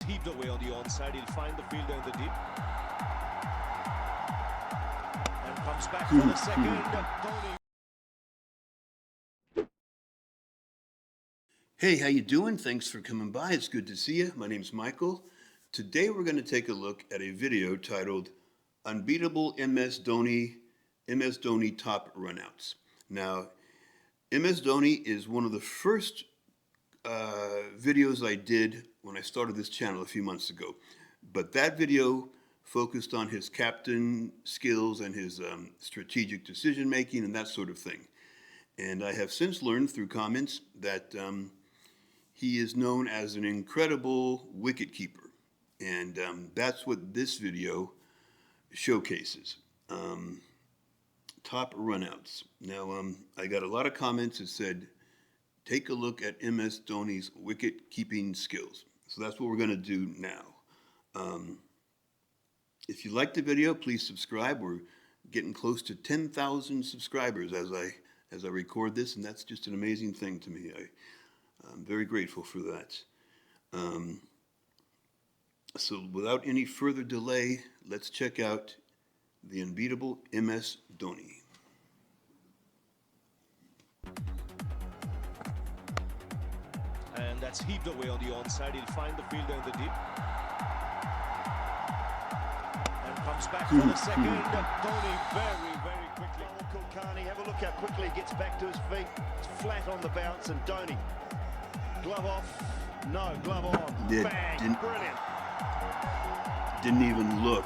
heaved away on the onside. He'll find the fielder in the deep. And comes back for the second. Dhoni. Hey, how you doing? Thanks for coming by. It's good to see you. My name's Michael. Today we're going to take a look at a video titled Unbeatable MS Dhoni Top Runouts. Now, MS Dhoni is one of the first videos I did when I started this channel a few months ago. But that video focused on his captain skills and his strategic decision making and that sort of thing. And I have since learned through comments that he is known as an incredible wicket keeper. And that's what this video showcases. Top runouts. Now, I got a lot of comments that said, take a look at MS Dhoni's wicket keeping skills. So that's what we're going to do now. If you like the video, please subscribe. We're getting close to 10,000 subscribers as I record this, and that's just an amazing thing to me. I'm very grateful for that. So without any further delay, let's check out the unbeatable MS Dhoni. And that's heaved away on the onside. He'll find the fielder in the deep. And comes back for the second. Dhoni very quickly. Kulkarni, have a look how quickly he gets back to his feet. It's flat on the bounce, and Dhoni. Glove off. No, glove on. Bang. Brilliant. Didn't even look.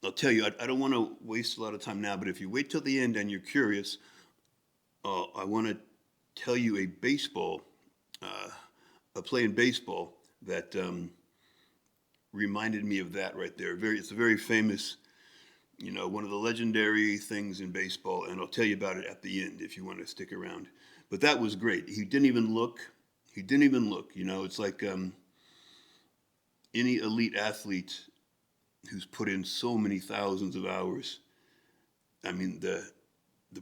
I'll tell you, I don't want to waste a lot of time now, but if you wait till the end and you're curious, I want to tell you a play in baseball that reminded me of that right there. It's a very famous, one of the legendary things in baseball, and I'll tell you about it at the end if you want to stick around. But that was great. He didn't even look. It's like any elite athlete who's put in so many thousands of hours. I mean, the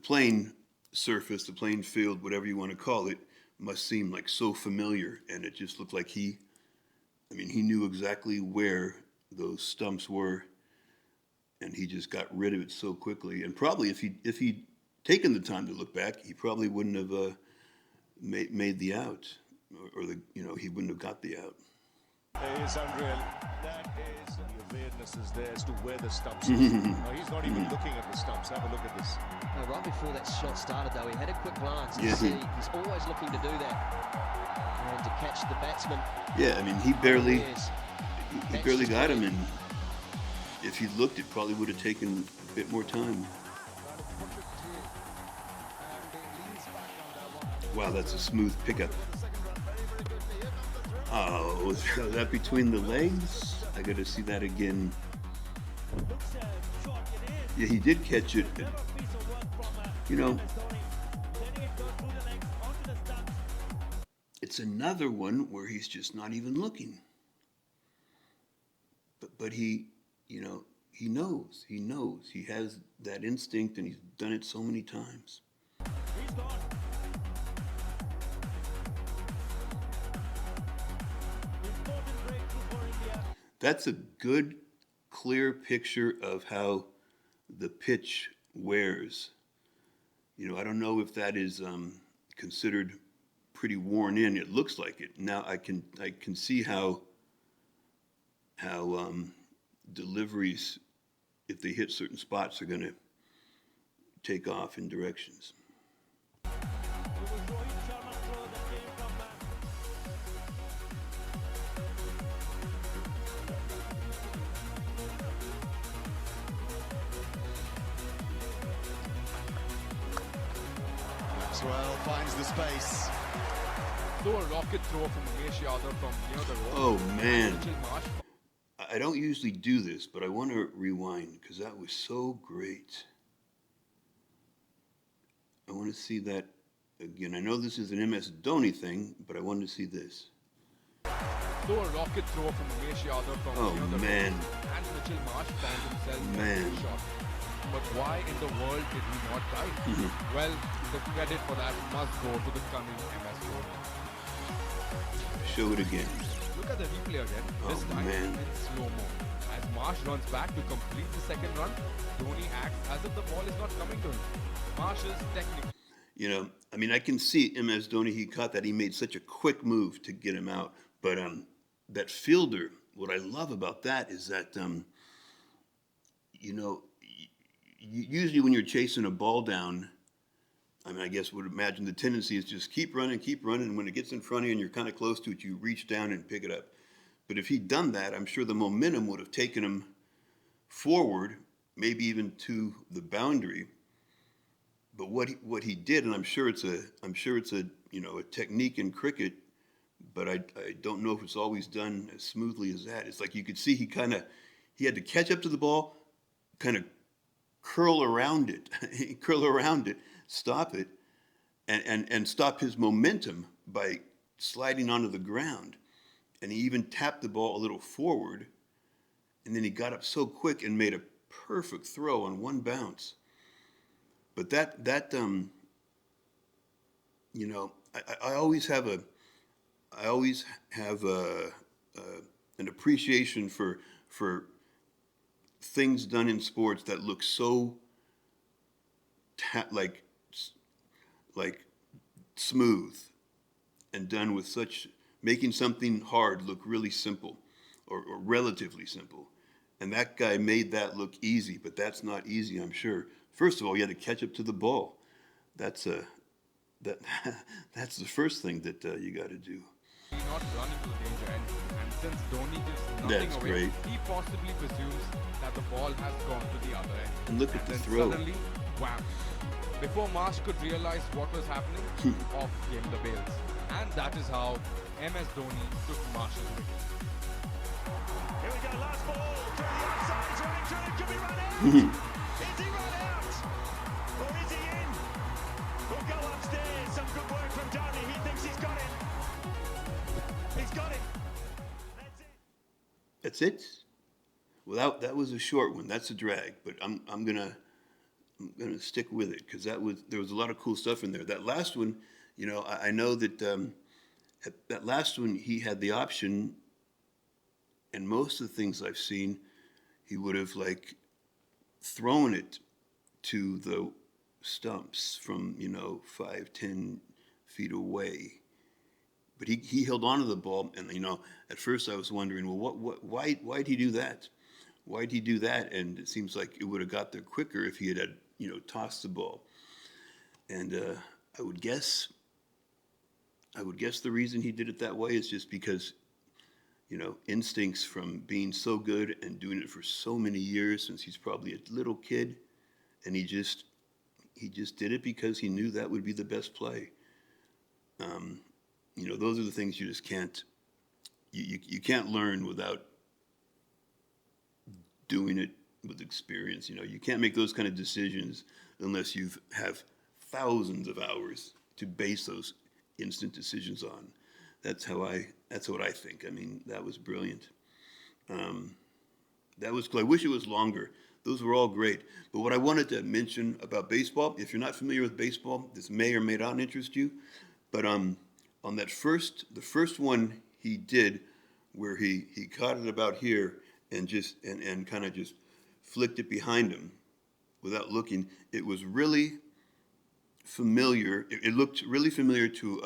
playing surface, the playing field, whatever you want to call it, must seem like so familiar, and it just looked like he knew exactly where those stumps were, and he just got rid of it so quickly. And probably if he'd taken the time to look back, he probably wouldn't have made the out, or he wouldn't have got the out. It is unreal. That is, the awareness is there as to where the stumps are. No, he's not even looking at the stumps. Have a look at this. No, right before that shot started, though, he had a quick glance. He's always looking to do that and to catch the batsman. Yeah, he barely got him, and if he looked, it probably would have taken a bit more time. Wow, that's a smooth pickup. Oh, was that between the legs? I got to see that again. Yeah, he did catch it. It's another one where he's just not even looking. But he knows. He has that instinct, and he's done it so many times. That's a good, clear picture of how the pitch wears. I don't know if that is considered pretty worn in. It looks like it. Now I can see how deliveries, if they hit certain spots, are going to take off in directions. Well, finds the space. Do a rocket throw from Asia from near the road. Oh man, I don't usually do this, but I want to rewind because that was so great. I want to see that again. I know this is an MS Dhoni thing, but I wanted to see this. Do a rocket throw from Asia from near the man. road. And Mitchell Marsh found himself Man. in the shot. But why in the world did he not try? Well, the credit for that must go to the coming MS Dhoni. Show it again. Look at the replay again. This Oh, time man. in slow-mo. As Marsh runs back to complete the second run, Dhoni acts as if the ball is not coming to him. Marsh's technique. You know, I mean, I can see MS Dhoni, he caught that. He made such a quick move to get him out. But that fielder, what I love about that is that, you know, usually when you're chasing a ball down, I mean, I guess would imagine the tendency is just keep running, and when it gets in front of you and you're kind of close to it, you reach down and pick it up. But if he'd done that, I'm sure the momentum would have taken him forward, maybe even to the boundary. But what he did, and I'm sure it's a you know, a technique in cricket, but I don't know if it's always done as smoothly as that. It's like you could see he had to catch up to the ball, kind of curl around it, stop it, and stop his momentum by sliding onto the ground. And he even tapped the ball a little forward, and then he got up so quick and made a perfect throw on one bounce. But you know, I always have an appreciation for things done in sports that look so like smooth and done with such, making something hard look really simple or relatively simple. And that guy made that look easy, but that's not easy, I'm sure. First of all, you had to catch up to the ball. That's the first thing that you got to do. Not run into the danger end, and since Dhoni gives nothing That's away, great. he possibly presumes that the ball has gone to the other end. And look at the then throw. Suddenly, wham! Before Marsh could realize what was happening, off came the bails. And that is how MS Dhoni took Marsh's wicket. Here we go, last ball. Through the outside, he's running through it. Could be run out. Is he run out? Or is he in? We'll go upstairs. Some good work from Dhoni. He thinks he's got it. He's got it. That's it. That's it. Well, that was a short one. That's a drag, but I'm gonna stick with it because there was a lot of cool stuff in there. That last one, you know, I know that that last one he had the option, and most of the things I've seen, he would have like thrown it to the stumps from, you know, 5-10 feet away. But he held on to the ball, and you know, at first I was wondering, well, why'd he do that? Why'd he do that? And it seems like it would have got there quicker if he had you know, tossed the ball. And I would guess the reason he did it that way is just because, you know, instincts from being so good and doing it for so many years since he's probably a little kid, and he just did it because he knew that would be the best play. You know, those are the things you just can't, you can't learn without doing it with experience. You know, you can't make those kind of decisions unless you have thousands of hours to base those instant decisions on. That's what I think. I mean, that was brilliant. That was cool. I wish it was longer. Those were all great. But what I wanted to mention about baseball, if you're not familiar with baseball, this may or may not interest you, but on that the first one he did, where he caught it about here and just and kind of just flicked it behind him without looking, it was really familiar. It looked really familiar to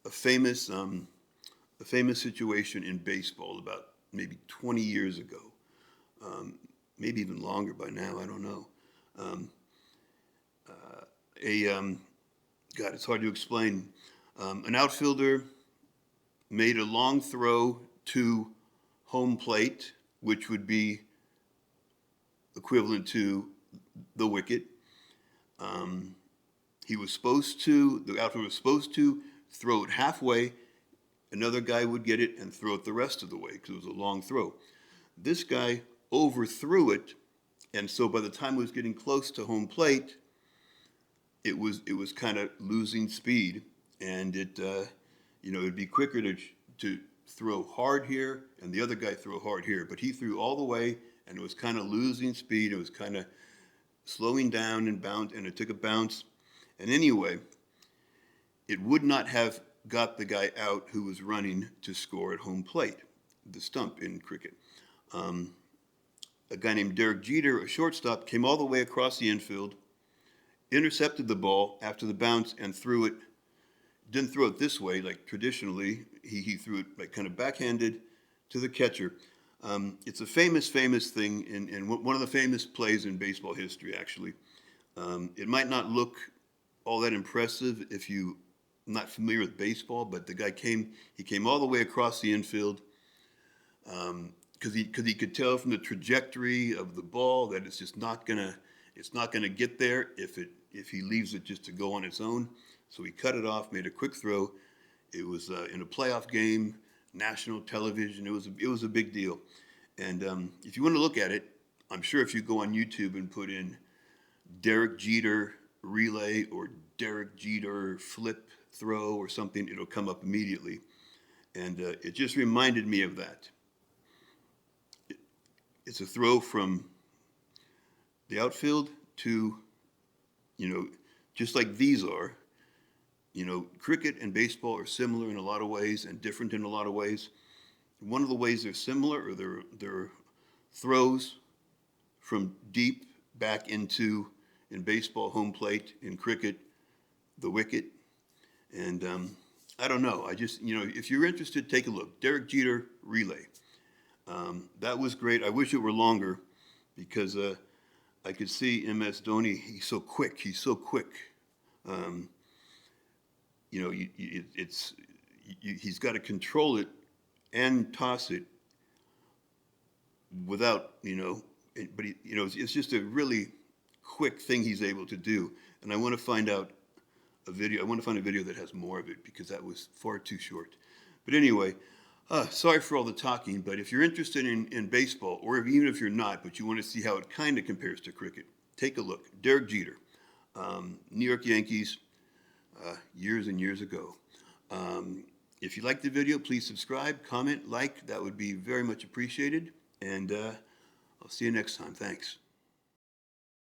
a famous situation in baseball about maybe 20 years ago, maybe even longer by now. I don't know. God, it's hard to explain. An outfielder made a long throw to home plate, which would be equivalent to the wicket. The outfielder was supposed to throw it halfway. Another guy would get it and throw it the rest of the way because it was a long throw. This guy overthrew it, and so by the time it was getting close to home plate, it was kind of losing speed, and it'd be quicker to throw hard here and the other guy throw hard here, but he threw all the way, and it was kind of losing speed. It was kind of slowing down and it took a bounce, and anyway, it would not have got the guy out who was running to score at home plate, the stump in cricket. A guy named Derek Jeter, a shortstop, came all the way across the infield, intercepted the ball after the bounce, and threw it. Didn't throw it this way, like traditionally. He threw it like kind of backhanded to the catcher. It's a famous thing, and one of the famous plays in baseball history, actually. It might not look all that impressive if you're not familiar with baseball, but the guy came all the way across the infield because he could tell from the trajectory of the ball that it's just not gonna get there if he leaves it just to go on its own. So he cut it off, made a quick throw. It was in a playoff game, national television. It was a big deal. And if you want to look at it, I'm sure if you go on YouTube and put in Derek Jeter relay or Derek Jeter flip throw or something, it'll come up immediately. And it just reminded me of that. It's a throw from the outfield to, just like these are. Cricket and baseball are similar in a lot of ways and different in a lot of ways. One of the ways they're similar are their throws from deep back into, in baseball, home plate, in cricket, the wicket. And I don't know. I just, if you're interested, take a look. Derek Jeter relay. That was great. I wish it were longer because I could see MS Dhoni. He's so quick. He's got to control it and toss it without, but it's just a really quick thing he's able to do. And I want to find out a video. I want to find a video that has more of it because that was far too short. But anyway, sorry for all the talking, but if you're interested in baseball, or even if you're not, but you want to see how it kind of compares to cricket, take a look. Derek Jeter, New York Yankees, years and years ago. If you like the video, please subscribe, comment, like. That would be very much appreciated. And I'll see you next time. Thanks.